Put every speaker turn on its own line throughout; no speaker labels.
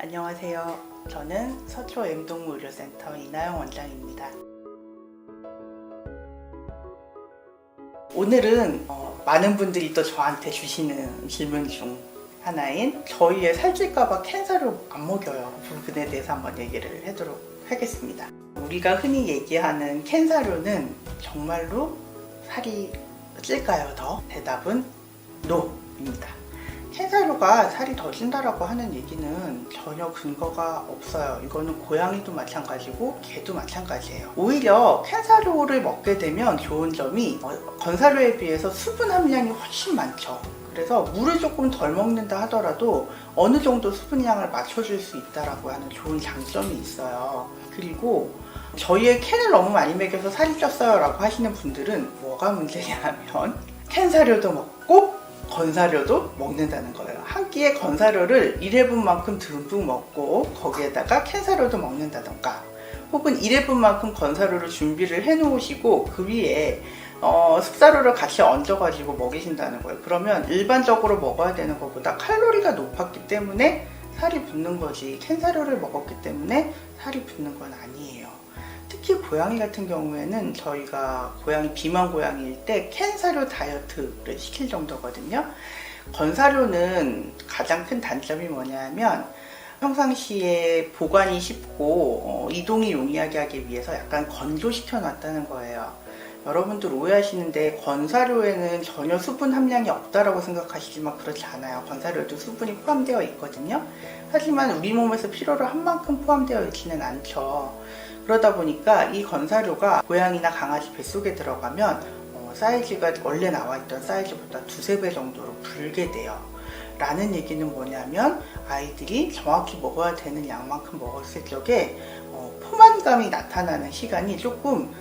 안녕하세요. 저는 서초 M동물의료센터 이나영 원장입니다. 오늘은 많은 분들이 또 저한테 주시는 질문 중 하나인 저희의 살찔까봐 캔사료 안 먹여요. 그 부분에 대해서 한번 얘기를 하도록 하겠습니다. 우리가 흔히 얘기하는 캔사료는 정말로 살이 찔까요? 더? 대답은 NO입니다. 캔사료가 살이 더 찐다라고 하는 얘기는 전혀 근거가 없어요. 이거는 고양이도 마찬가지고 개도 마찬가지예요. 오히려 캔사료를 먹게 되면 좋은 점이 건사료에 비해서 수분 함량이 훨씬 많죠. 그래서 물을 조금 덜 먹는다 하더라도 어느 정도 수분량을 맞춰줄 수 있다라고 하는 좋은 장점이 있어요. 그리고 저희의 캔을 너무 많이 먹여서 살이 쪘어요 라고 하시는 분들은 뭐가 문제냐 하면 캔사료도 먹고 건사료도 먹는다는 거예요. 한 끼에 건사료를 1회분만큼 듬뿍 먹고 거기에다가 캔사료도 먹는다던가, 혹은 1회분만큼 건사료를 준비를 해 놓으시고 그 위에 습사료를 같이 얹어가지고 먹이신다는 거예요. 그러면 일반적으로 먹어야 되는 것보다 칼로리가 높았기 때문에 살이 붙는 거지, 캔사료를 먹었기 때문에 살이 붙는 건 아니에요. 특히 고양이 같은 경우에는 저희가 고양이 비만 고양이일 때 캔사료 다이어트를 시킬 정도거든요. 건사료는 가장 큰 단점이 뭐냐면 평상시에 보관이 쉽고 이동이 용이하게 하기 위해서 약간 건조시켜 놨다는 거예요. 여러분들 오해하시는데 건사료에는 전혀 수분 함량이 없다라고 생각하시지만 그렇지 않아요. 건사료에도 수분이 포함되어 있거든요. 하지만 우리 몸에서 필요로 한 만큼 포함되어 있지는 않죠. 그러다 보니까 이 건사료가 고양이나 강아지 뱃속에 들어가면 사이즈가 원래 나와 있던 사이즈보다 2~3배 정도로 불게 돼요. 라는 얘기는 뭐냐면 아이들이 정확히 먹어야 되는 양만큼 먹었을 적에 포만감이 나타나는 시간이 조금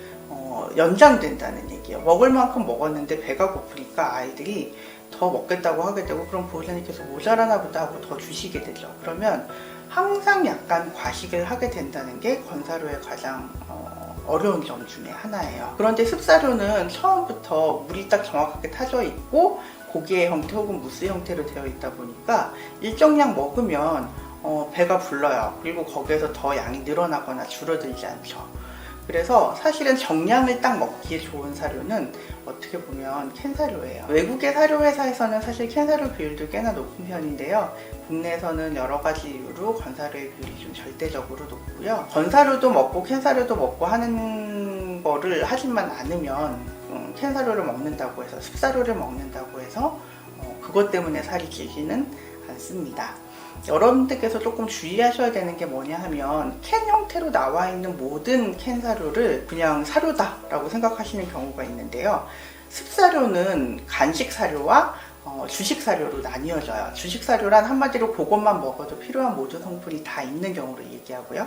연장된다는 얘기예요. 먹을 만큼 먹었는데 배가 고프니까 아이들이 더 먹겠다고 하게 되고, 그럼 보호자님께서 모자라나 보다 하고 더 주시게 되죠. 그러면 항상 약간 과식을 하게 된다는 게 건사료의 가장 어려운 점 중에 하나예요. 그런데 습사료는 처음부터 물이 딱 정확하게 타져 있고 고기의 형태 혹은 무스 형태로 되어 있다 보니까 일정량 먹으면 배가 불러요. 그리고 거기에서 더 양이 늘어나거나 줄어들지 않죠. 그래서 사실은 정량을 딱 먹기에 좋은 사료는 어떻게 보면 캔사료예요. 외국의 사료 회사에서는 사실 캔사료 비율도 꽤나 높은 편인데요. 국내에서는 여러 가지 이유로 건사료의 비율이 좀 절대적으로 높고요. 건사료도 먹고 캔사료도 먹고 하는 거를 하지만 않으면 캔사료를 먹는다고 해서, 습사료를 먹는다고 해서 그것 때문에 살이 찌지는 않습니다. 여러분들께서 조금 주의하셔야 되는 게 뭐냐 하면 캔 형태로 나와 있는 모든 캔사료를 그냥 사료다 라고 생각하시는 경우가 있는데요. 습사료는 간식사료와 주식사료로 나뉘어져요. 주식사료란 한마디로 그것만 먹어도 필요한 모든 성분이 다 있는 경우를 얘기하고요.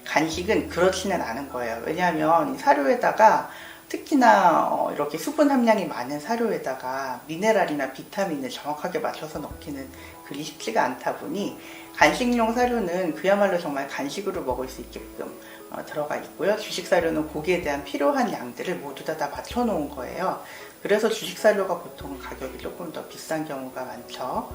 간식은 그렇지는 않은 거예요. 왜냐하면 이 사료에다가 특히나 이렇게 수분 함량이 많은 사료에다가 미네랄이나 비타민을 정확하게 맞춰서 넣기는 그리 쉽지가 않다 보니 간식용 사료는 그야말로 정말 간식으로 먹을 수 있게끔 들어가 있고요. 주식 사료는 고기에 대한 필요한 양들을 모두 다 맞춰 놓은 거예요. 그래서 주식 사료가 보통 가격이 조금 더 비싼 경우가 많죠.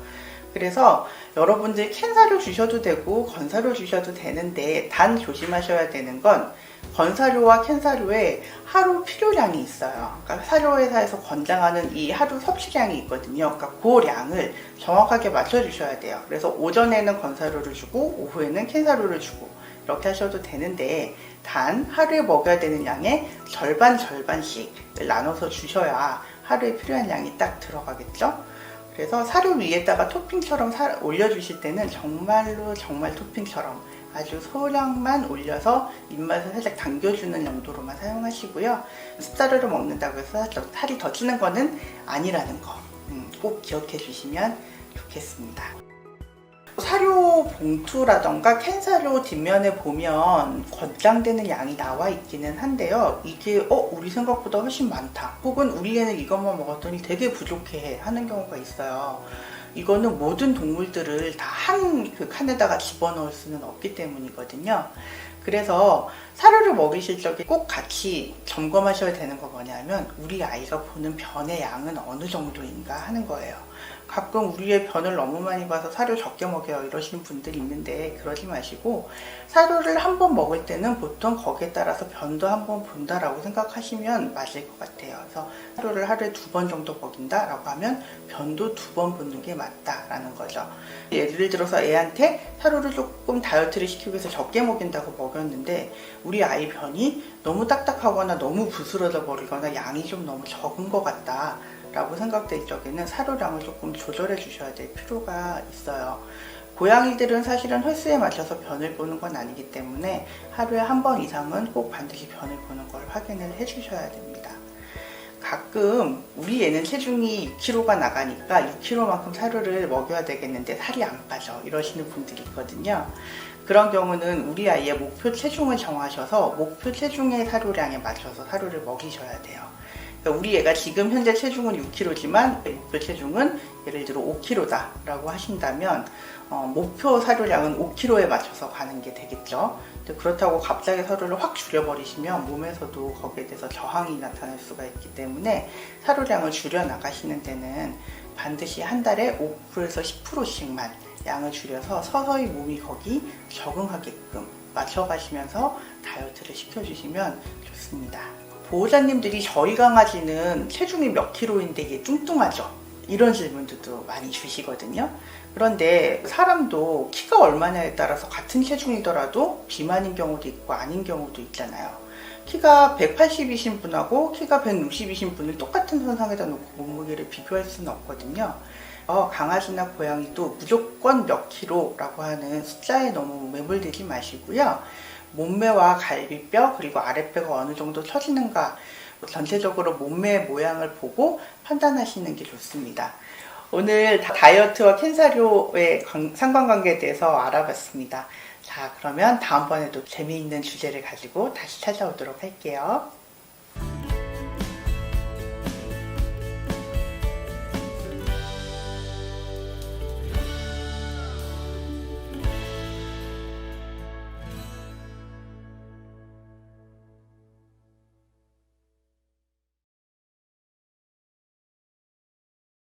그래서 여러분들 캔사료 주셔도 되고 건사료 주셔도 되는데 단 조심하셔야 되는 건 건사료와 캔사료에 하루 필요량이 있어요. 그러니까 사료회사에서 권장하는 이 하루 섭취량이 있거든요. 그러니까 그 량을 정확하게 맞춰주셔야 돼요. 그래서 오전에는 건사료를 주고 오후에는 캔사료를 주고 이렇게 하셔도 되는데, 단 하루에 먹어야 되는 양의 절반씩을 나눠서 주셔야 하루에 필요한 양이 딱 들어가겠죠. 그래서 사료 위에다가 토핑처럼 올려주실 때는 정말로 정말 토핑처럼 아주 소량만 올려서 입맛을 살짝 당겨주는 용도로만 사용하시고요. 습사료를 먹는다고 해서 살이 더 찌는 거는 아니라는 거 꼭 기억해 주시면 좋겠습니다. 사료 봉투라던가 캔사료 뒷면에 보면 권장되는 양이 나와 있기는 한데요. 이게 우리 생각보다 훨씬 많다, 혹은 우리 애는 이것만 먹었더니 되게 부족해 하는 경우가 있어요. 이거는 모든 동물들을 다 한 그 칸에다가 집어넣을 수는 없기 때문이거든요. 그래서 사료를 먹이실 적에 꼭 같이 점검하셔야 되는 거 뭐냐면 우리 아이가 보는 변의 양은 어느 정도인가 하는 거예요. 가끔 우리의 변을 너무 많이 봐서 사료 적게 먹여요 이러시는 분들이 있는데 그러지 마시고 사료를 한 번 먹을 때는 보통 거기에 따라서 변도 한 번 본다라고 생각하시면 맞을 것 같아요. 그래서 사료를 하루에 2번 정도 먹인다라고 하면 변도 2번 보는 게 맞다라는 거죠. 예를 들어서 애한테 사료를 조금 다이어트를 시키기 위해서 적게 먹인다고 먹였는데 우리 아이 변이 너무 딱딱하거나 너무 부스러져 버리거나 양이 좀 너무 적은 것 같다 라고 생각될 적에는 사료량을 조금 조절해 주셔야 될 필요가 있어요. 고양이들은 사실은 횟수에 맞춰서 변을 보는 건 아니기 때문에 하루에 한 번 이상은 꼭 반드시 변을 보는 걸 확인을 해 주셔야 됩니다. 가끔 우리 애는 체중이 6kg가 나가니까 6kg만큼 사료를 먹여야 되겠는데 살이 안 빠져 이러시는 분들이 있거든요. 그런 경우는 우리 아이의 목표 체중을 정하셔서 목표 체중의 사료량에 맞춰서 사료를 먹이셔야 돼요. 우리 애가 지금 현재 체중은 6kg지만 목표 체중은 예를 들어 5kg다 라고 하신다면 목표 사료량은 5kg에 맞춰서 가는 게 되겠죠. 그렇다고 갑자기 사료를 확 줄여버리시면 몸에서도 거기에 대해서 저항이 나타날 수가 있기 때문에 사료량을 줄여 나가시는 데는 반드시 한 달에 5%에서 10%씩만 양을 줄여서 서서히 몸이 거기 적응하게끔 맞춰가시면서 다이어트를 시켜주시면 좋습니다. 보호자님들이 저희 강아지는 체중이 몇 킬로인데 이게 뚱뚱하죠? 이런 질문들도 많이 주시거든요. 그런데 사람도 키가 얼마냐에 따라서 같은 체중이더라도 비만인 경우도 있고 아닌 경우도 있잖아요. 키가 180이신 분하고 키가 160이신 분을 똑같은 선상에다 놓고 몸무게를 비교할 수는 없거든요. 강아지나 고양이도 무조건 몇 킬로라고 하는 숫자에 너무 매몰되지 마시고요. 몸매와 갈비뼈 그리고 아랫배가 어느 정도 처지는가 전체적으로 몸매 모양을 보고 판단하시는 게 좋습니다. 오늘 다이어트와 캔사료의 상관관계에 대해서 알아봤습니다. 자, 그러면 다음번에도 재미있는 주제를 가지고 다시 찾아오도록 할게요.